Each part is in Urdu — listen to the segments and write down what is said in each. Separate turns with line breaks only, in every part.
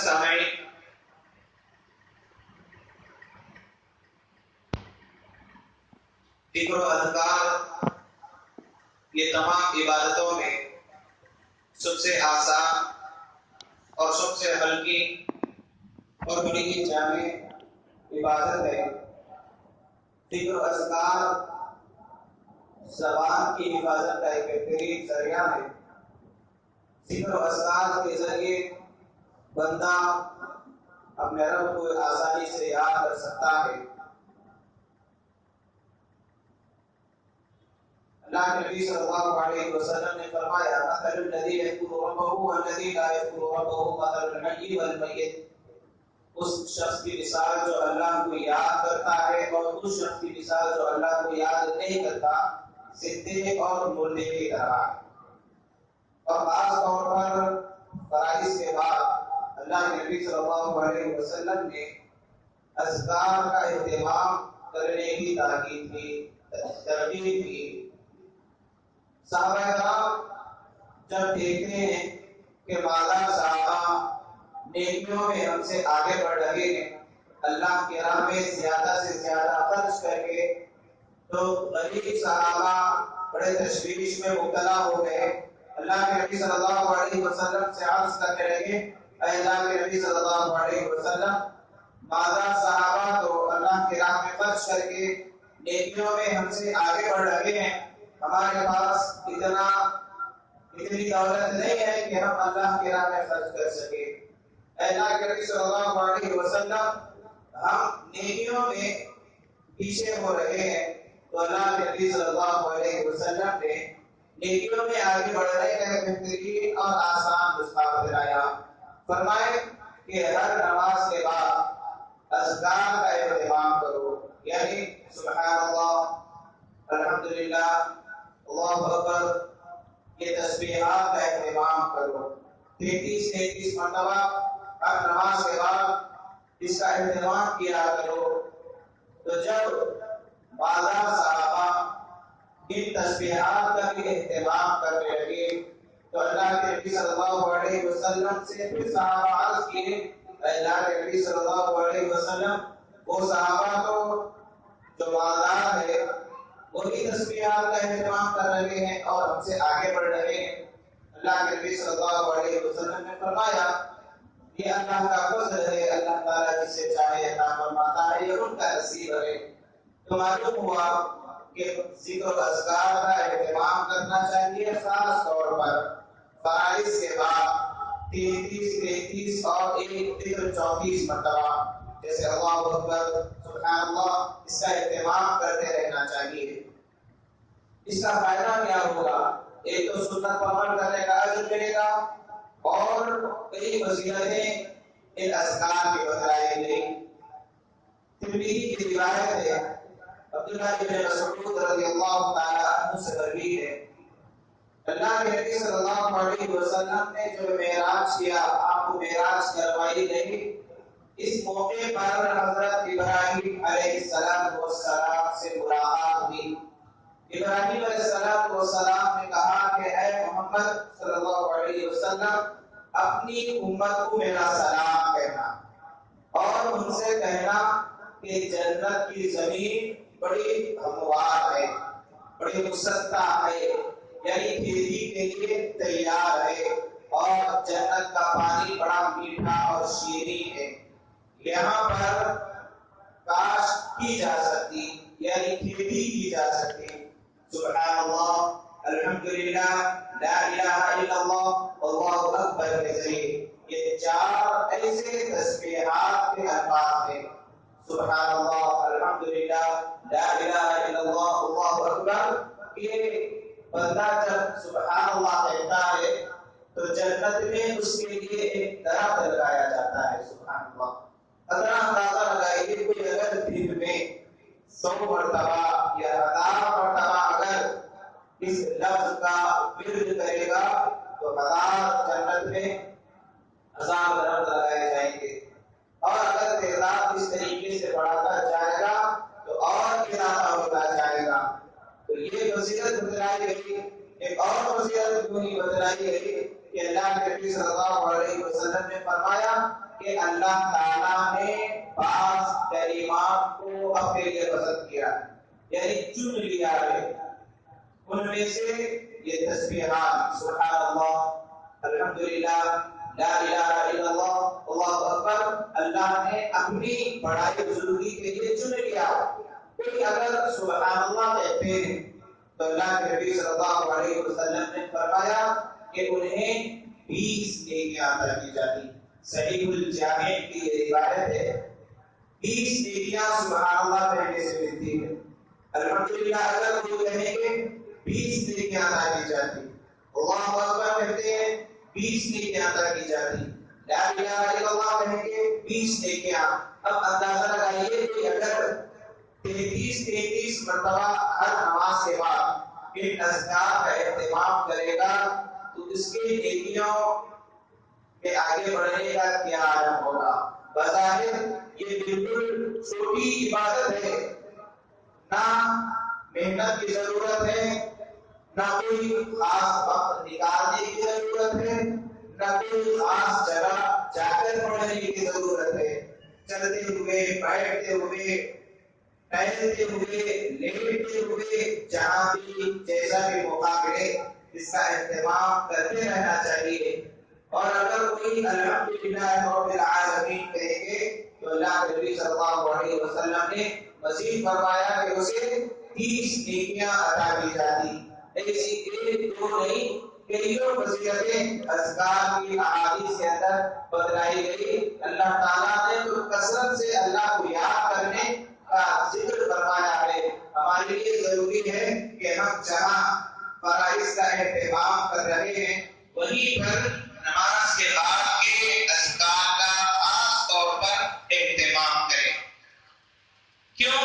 سامعین، ذکر و اذکار یہ تمام عبادتوں میں سب سے آسان اور سب سے ہلکی اور بڑی ہی جامع عبادت ہے۔ ذکر و اذکار زبان کی حفاظت کا ایک بہترین ذریعہ ہے۔ ذکر و اذکار کے ذریعے بندہ اپنے رب کو آسانی سے یاد کر سکتا ہے۔ اللہ کے نبی صلی اللہ علیہ وسلم نے فرمایا مثل الذی یذکر ربہ والذی لا یذکر ربہ مثل الحی والمیت۔ اس شخص کی مثال جو اللہ کو یاد کرتا ہے اور اس شخص کی مثال جو اللہ کو یاد نہیں کرتا زندے اور مردے کی طرح ہے۔ اور خاص طور پر فرائض کے بعد اللہ کے نبی صلی اللہ علیہ وسلم نے اذکار کا اہتمام کرنے کی تاکید کی، ترغیب کی۔ صحابہ کرام جب دیکھتے ہیں کہ مادہ صحابہ نیکیوں میں ہم سے آگے بڑھ رہے ہیں، اللہ کی راہ میں زیادہ سے زیادہ خرچ کر کے، تو غریب صحابہ بڑے تشویش میں مبتلا ہو گئے۔ اللہ کے نبی صلی اللہ علیہ وسلم سے عرض کرنے لگے، اے اللہ کے نبی صلی اللہ علیہ وسلم، مادہ صحابہ تو اللہ کی راہ میں خرچ کر کے نیکیوں میں ہم سے آگے بڑھ رہے ہیں، ہمارے پاس اتنی دولت نہیں ہے کہ ہم اللہ کی راہ میں خرچ کر سکے۔ اے اللہ کے نبی صلی اللہ علیہ وسلم، ہم نیکیوں میں پیچھے ہو رہے ہیں۔ تو اللہ کے نبی صلی اللہ علیہ وسلم نے نیکیوں میں آگے بڑھنے کا بہترین اور آسان نسخہ بتلایا۔ فرمائے کہ ہر نماز کے بعد اذکار کا اہتمام کرو، یعنی سبحان اللہ، الحمدللہ، اللہ اکبر، یہ تسبیحات کا اہتمام کرو۔ 33 مرتبہ ہر نماز کے بعد اس کا اہتمام کیا کرو۔ تو جب بعض صحابہ ان تسبیحات کا بھی اہتمام کرنے لگے تو اللہ کے نبی صلی اللہ علیہ وسلم سے پھر صحابہ عرض کیے، اللہ کے نبی صلی اللہ علیہ وسلم، وہ صحابہ تو جو مالدار ہے وہی تسبیحات کا اہتمام کر رہے ہیں اور ہم سے آگے بڑھ رہے ہیں۔ اللہ کے نبی صلی اللہ علیہ وسلم نے فرمایا، یہ اللہ کا فضل ہے، اللہ تعالیٰ جسے چاہے عطا فرماتا ہے، یہ ان کا نصیب ہے۔ تو معلوم ہوا کہ ذکر و اذکار کا اہتمام کرنا چاہیے، خاص طور پر فرائض کے بعد 33 اور ایک 34 مرتبہ، جیسے اللہ اکبر، سبحان اللہ، اس کا اہتمام کرتے رہنا چاہیے۔ اس کا فائدہ کیا ہوگا؟ ایک تو سنت پر عمل کرنے کا اجر ملے گا، اور کئی فضیلتیں ان اذکار کی بتلائی گئی۔ ترمذی کی روایت ہے، عبداللہ بن مسعود رضی اللہ تعالی عنہ سے مروی ہے، اللہ کے نبی صلی اللہ علیہ وسلم نے جو معراج کیا، آپ کو معراج کروائی گئی، اس موقع پر حضرت ابراہیم علیہ السلام سے ملاقات ہوئی۔ ابراہیم علیہ السلام نے کہا کہ اے محمد صلی اللہ علیہ وسلم، اپنی امت کو میرا سلام کہنا اور ان سے کہنا کہ جنت کی زمین بڑی ہموار ہے، بڑی مسطح ہے، یعنی کھیتی کے لیے تیار ہے، اور جنت کا پانی بڑا میٹھا اور شیریں ہے، یہاں پر کاشت کی جا سکتی، یعنی کھیتی کی جا سکتی۔ سبحان اللہ، الحمدللہ، لا الہ الا اللہ، واللہ اکبر کے ذریعے یہ 4 ایسے تسبیحات کے الفاظ ہیں۔ سبحان اللہ، الحمدللہ، لا الہ الا اللہ، واللہ اکبر، کہ بندہ جب سبحان اللہ کہتا ہے تو جنت میں اس کے لیے ایک درخت لگایا جاتا ہے۔ سبحان اللہ، اتنا اندازہ لگائیے، کوئی اگر دن میں 100 مرتبہ یا 1000 مرتبہ اگر اس لفظ کا ورد کرے گا تو 1000 جنت میں 1000 درخت لگائے جائیں گے، اور اگر تعداد اس طریقے سے بڑھتا جائے گا تو اور اضافہ ہوتا جائے گا۔ تو یہ فضیلت بتلائی گئی۔ ایک اور فضیلت یوں ہی بتلائی گئی کہ اللہ کے نبی صلی اللہ علیہ وسلم نے فرمایا کہ اللہ تعالیٰ نے بعض کلمات کو اپنے لیے پسند کیا، یعنی چن لیا ہے۔ ان میں سے یہ تسبیحات سبحان اللہ، الحمدللہ، لا الہ الا اللہ، اللہ اکبر، اللہ نے اپنی بڑائی بزرگی کے لیے چن لیا۔ کوئی اگر سبحان اللہ کہتے ہیں تو اللہ کے نبی صلی اللہ علیہ وسلم نے فرمایا کہ انہیں 20 نیکیاں عطا کی جاتی۔ صحیح الجامع کی یہ روایت ہے، 20 نیکیاں سبحان اللہ کہنے سے ملتی ہے۔ الحمدللہ اگر کوئی کہیں گے 20 نیکیاں عطا کی جاتی، اللہ اکبر کہتے ہیں 20 نیکیاں عطا کی جاتی، لا الہ الا اللہ کہیں گے 20 نیکیاں۔ اب اندازہ لگائیے کہ اگر 33 مرتبہ ہر نماز کے بعد ان اذکار کا اہتمام کرے گا تو اس کے نیکیوں کے آگے بڑھنے کا کیا عالم ہوگا۔ بظاہر یہ بالکل چھوٹی عبادت ہے، نہ محنت کی ضرورت ہے، نہ کوئی خاص وقت نکالنے کی ضرورت ہے، نہ کوئی خاص جگہ جا کر پڑھنے کی ضرورت ہے۔ چلتے ہوئے، بیٹھتے ہوئے، ٹہلتے ہوئے، لیٹتے ہوئے، جہاں بھی جیسا بھی موقع ملے اس کا اہتمام کرتے رہنا چاہیے۔ اور اگر کوئی الحمدللہ رب العالمین کہیں گے تو اللہ کے نبی صلی اللہ علیہ وسلم نے مزید فرمایا کہ اسے 30 نیکیاں عطا کی جاتی۔ ایسی ایک دو نہیں، کئیوں فضیلتیں اذکار کی احادیث کے اندر بتلائی گئی۔ اللہ تعالیٰ نے تو کثرت سے اللہ کو یاد کرنے کا ذکر فرمایا ہے۔ ہمارے لیے ضروری ہے کہ ہم جہاں فرائض کا اہتمام کر رہے ہیں وہیں پر نماز کے بعد کے اذکار کا خاص طور پر اہتمام کریں۔ کیوں؟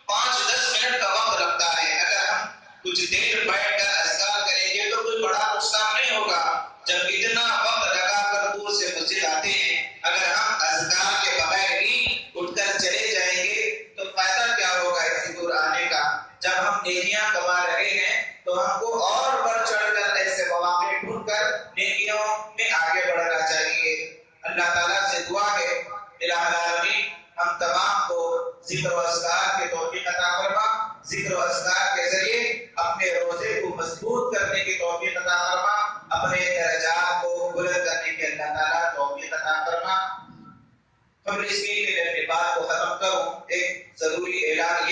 5-10 منٹ کا وقت لگتا ہے، اگر ہم کچھ دیر بیٹھ کر اذکار کریں گے تو کوئی بڑا نقصان نہیں ہوگا۔ جب اتنا وقت لگا کر دور سے مسجد آتے ہیں، اگر ہم اذکار کے بغیر ہی اٹھ کر چلے جائیں گے تو فائدہ کیا ہوگا اتنی دور آنے کا؟ جب ہم نیکیاں کما رہے ہیں تو ہم کو اور بڑھ چڑھ کر ایسے مواقع ڈھونڈ کر نیکیوں میں آگے بڑھنا چاہیے۔ اللہ تعالیٰ سے دعا ہے الہ العالمین ہم تمام کو ذکر و اذکار کے توفیق عطا فرما، ذکر و اذکار کے ذریعے اپنے روزے کو مضبوط کرنے کی توفیق عطا فرما، اپنے درجات کو بلند کرنے کی اللہ تعالیٰ توفیق عطا فرما۔ قبل اس کے لیے اپنی بات کو ختم کروں، ایک ضروری اعلان